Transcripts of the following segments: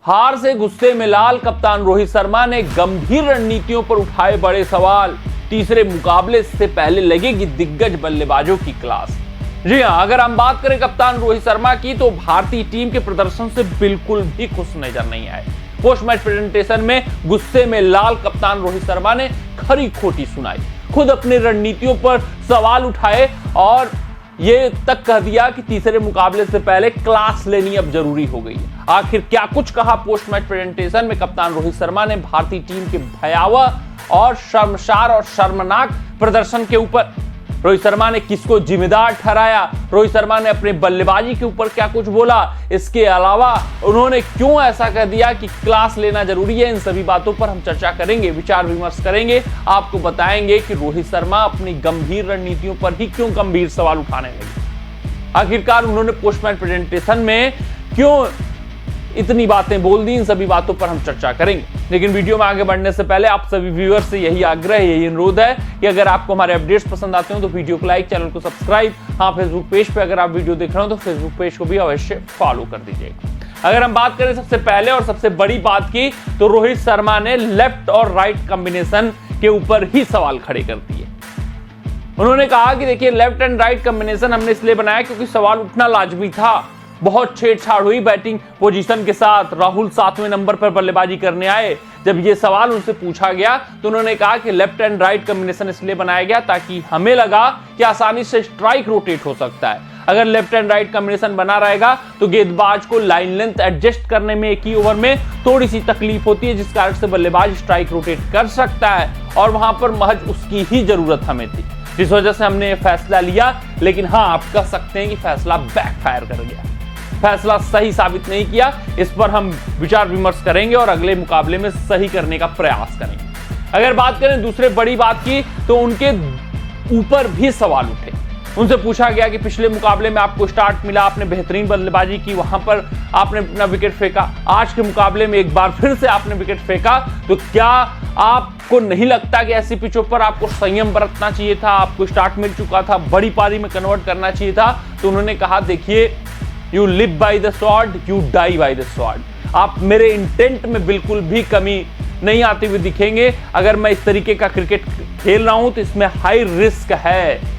हार से गुस्से में लाल कप्तान रोहित शर्मा ने गंभीर रणनीतियों पर उठाए बड़े सवाल। तीसरे मुकाबले से पहले लगेगी दिग्गज बल्लेबाजों की क्लास। जी हां, अगर हम बात करें कप्तान रोहित शर्मा की तो भारतीय टीम के प्रदर्शन से बिल्कुल भी खुश नजर नहीं आए। पोस्ट मैच प्रेजेंटेशन में गुस्से में लाल कप्तान रोहित शर्मा ने खरी खोटी सुनाई, खुद अपनी रणनीतियों पर सवाल उठाए और ये तक कह दिया कि तीसरे मुकाबले से पहले क्लास लेनी अब जरूरी हो गई है। आखिर क्या कुछ कहा पोस्ट मैच प्रेजेंटेशन में कप्तान रोहित शर्मा ने भारतीय टीम के भयावह और शर्मसार और शर्मनाक प्रदर्शन के ऊपर? रोहित शर्मा ने किसको जिम्मेदार ठहराया? रोहित शर्मा ने अपने बल्लेबाजी के ऊपर क्या कुछ बोला? इसके अलावा उन्होंने क्यों ऐसा कह दिया कि क्लास लेना जरूरी है? इन सभी बातों पर हम चर्चा करेंगे, विचार विमर्श करेंगे। आपको बताएंगे कि रोहित शर्मा अपनी गंभीर रणनीतियों पर ही क्यों गंभीर सवाल उठाने लगे। आखिरकार उन्होंने पोस्ट मैच प्रेजेंटेशन में क्यों इतनी बातें बोल दी? इन सभी बातों पर हम चर्चा करेंगे। लेकिन वीडियो में आगे बढ़ने से पहले आप सभी व्यूअर्स से यही आग्रह, यही अनुरोध है कि अगर आपको हमारे अपडेट्स पसंद आते हो तो वीडियो को लाइक, चैनल को सब्सक्राइब। हाँ, फेसबुक पेज पे अगर आप वीडियो देख रहे हो तो फेसबुक पेज को भी अवश्य फॉलो कर दीजिएगा। अगर हम बात करें सबसे पहले और सबसे बड़ी बात की तो रोहित शर्मा ने लेफ्ट और राइट कॉम्बिनेशन के ऊपर ही सवाल खड़े कर दिए। उन्होंने कहा कि देखिए, लेफ्ट एंड राइट कॉम्बिनेशन हमने इसलिए बनाया क्योंकि सवाल उठना लाजमी था। बहुत छेड़छाड़ हुई बैटिंग पोजीशन के साथ। राहुल 7वें नंबर पर बल्लेबाजी करने आए। जब ये सवाल उनसे पूछा गया तो उन्होंने कहा कि लेफ्ट एंड राइट कॉम्बिनेशन इसलिए बनाया गया ताकि हमें लगा कि आसानी से स्ट्राइक रोटेट हो सकता है। अगर लेफ्ट एंड राइट कॉम्बिनेशन बना रहेगा तो गेंदबाज को लाइन लेंथ एडजस्ट करने में एक ही ओवर में थोड़ी सी तकलीफ होती है, जिस कारण से बल्लेबाज स्ट्राइक रोटेट कर सकता है और वहां पर महज उसकी ही जरूरत हमें थी, जिस वजह से हमने ये फैसला लिया। लेकिन हाँ, आप कह सकते हैं कि फैसला बैकफायर कर गया, फैसला सही साबित नहीं किया। इस पर हम विचार विमर्श करेंगे और अगले मुकाबले में सही करने का प्रयास करेंगे। अगर बात करें दूसरे बड़ी बात की तो उनके ऊपर भी सवाल उठे। उनसे पूछा गया कि पिछले मुकाबले में आपको स्टार्ट मिला, आपने बेहतरीन बल्लेबाजी की, वहां पर आपने अपना विकेट फेंका। आज के मुकाबले में एक बार फिर से आपने विकेट फेंका, तो क्या आपको नहीं लगता कि ऐसी पिचों पर आपको संयम बरतना चाहिए था? आपको स्टार्ट मिल चुका था, बड़ी पारी में कन्वर्ट करना चाहिए था। तो उन्होंने कहा, देखिए, you live by the sword, you die by the sword. आप मेरे इंटेंट में बिल्कुल भी कमी नहीं आती हुई दिखेंगे। अगर मैं इस तरीके का क्रिकेट खेल रहा हूं तो इसमें हाई रिस्क है,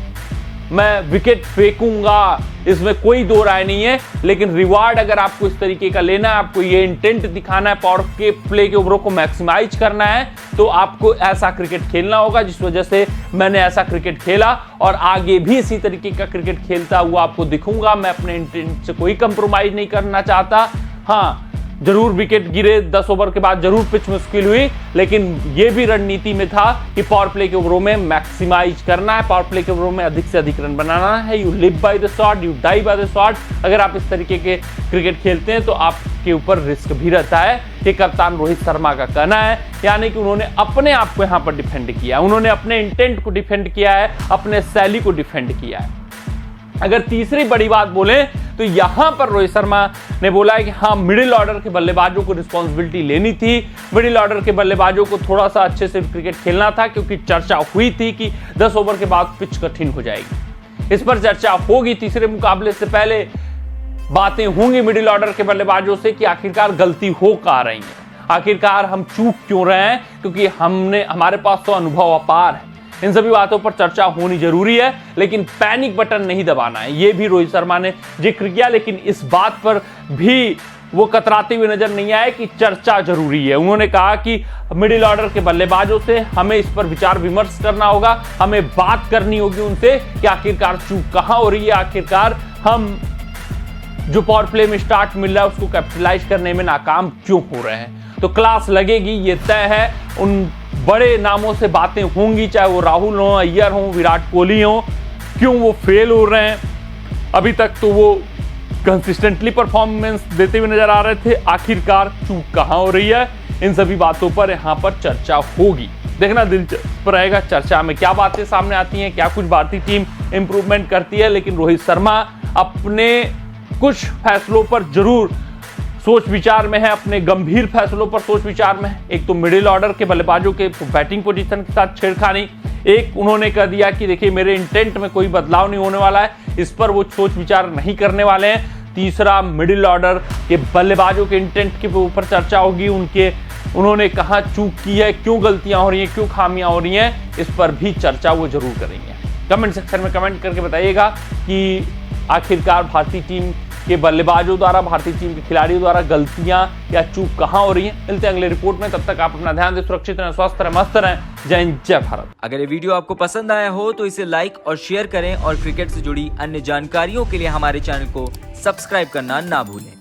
मैं विकेट फेंकूंगा, इसमें कोई दो राय नहीं है। लेकिन रिवार्ड अगर आपको इस तरीके का लेना है, आपको ये इंटेंट दिखाना है, पावर के प्ले के ओवरों को मैक्सिमाइज करना है, तो आपको ऐसा क्रिकेट खेलना होगा। जिस वजह से मैंने ऐसा क्रिकेट खेला और आगे भी इसी तरीके का क्रिकेट खेलता हुआ आपको दिखूंगा। मैं अपने इंटेंट से कोई कंप्रोमाइज नहीं करना चाहता। हाँ, जरूर विकेट गिरे, 10 ओवर के बाद जरूर पिच मुश्किल हुई, लेकिन यह भी रणनीति में था कि पावर प्ले के ओवरों में मैक्सिमाइज करना है, पावर प्ले के ओवरों में अधिक से अधिक रन बनाना है। You live by the sword, you die by the sword. अगर आप इस तरीके के क्रिकेट खेलते हैं तो आपके ऊपर रिस्क भी रहता है। कि कप्तान रोहित शर्मा का कहना है, यानी कि उन्होंने अपने आप को यहां पर डिफेंड किया, उन्होंने अपने इंटेंट को डिफेंड किया है, अपने शैली को डिफेंड किया है। अगर तीसरी बड़ी बात बोले तो यहां पर रोहित शर्मा ने बोला है कि हाँ, मिडिल ऑर्डर के बल्लेबाजों को रिस्पॉन्सिबिलिटी लेनी थी, मिडिल ऑर्डर के बल्लेबाजों को थोड़ा सा अच्छे से क्रिकेट खेलना था, क्योंकि चर्चा हुई थी कि 10 ओवर के बाद पिच कठिन हो जाएगी। इस पर चर्चा होगी, तीसरे मुकाबले से पहले बातें होंगी मिडिल ऑर्डर के बल्लेबाजों से कि आखिरकार गलती हो कहां रही है, आखिरकार हम चूक क्यों रहे हैं, क्योंकि हमारे पास तो अनुभव अपार है। इन सभी बातों पर चर्चा होनी जरूरी है, लेकिन पैनिक बटन नहीं दबाना है, यह भी रोहित शर्मा ने जिक्र किया। लेकिन इस बात पर भी वो कतराते हुए नजर नहीं आए कि चर्चा जरूरी है। उन्होंने कहा कि मिडिल ऑर्डर के बल्लेबाजों से हमें इस पर विचार विमर्श करना होगा, हमें बात करनी होगी उनसे कि आखिरकार चूक कहां हो रही है, आखिरकार हम जो पावर प्ले में स्टार्ट मिल रहा है उसको कैपिटलाइज करने में नाकाम क्यों हो रहे हैं। तो क्लास लगेगी, ये तय है। उन बड़े नामों से बातें होंगी, चाहे वो राहुल हो, अय्यर हो, विराट कोहली हो, क्यों वो फेल हो रहे हैं। अभी तक तो वो कंसिस्टेंटली परफॉर्मेंस देते हुए नजर आ रहे थे, आखिरकार चूक कहां हो रही है। इन सभी बातों पर यहां पर चर्चा होगी। देखना दिलचस्प रहेगा चर्चा में क्या बातें सामने आती हैं, क्या कुछ भारतीय टीम इंप्रूवमेंट करती है। लेकिन रोहित शर्मा अपने कुछ फैसलों पर जरूर सोच विचार में है, अपने गंभीर फैसलों पर सोच विचार में है। एक तो मिडिल ऑर्डर के बल्लेबाजों के बैटिंग पोजीशन के साथ छेड़खानी, एक उन्होंने कह दिया कि देखिए मेरे इंटेंट में कोई बदलाव नहीं होने वाला है, इस पर वो सोच विचार नहीं करने वाले हैं। तीसरा मिडिल ऑर्डर के बल्लेबाजों के इंटेंट के ऊपर चर्चा होगी, उन्होंने कहां चूक की है, क्यों गलतियां हो रही हैं, क्यों खामियां हो रही हैं, इस पर भी चर्चा वो जरूर करेंगे। कमेंट सेक्शन में कमेंट करके बताइएगा कि आखिरकार भारतीय टीम के बल्लेबाजों द्वारा, भारतीय टीम के खिलाड़ियों द्वारा गलतियां या चूक कहां हो रही हैं। मिलते हैं अगले रिपोर्ट में, तब तक आप अपना ध्यान दें, सुरक्षित रहें, स्वस्थ रहें, मस्त रहें। जय हिंद, जय भारत। अगर ये वीडियो आपको पसंद आया हो तो इसे लाइक और शेयर करें और क्रिकेट से जुड़ी अन्य जानकारियों के लिए हमारे चैनल को सब्सक्राइब करना ना भूलें।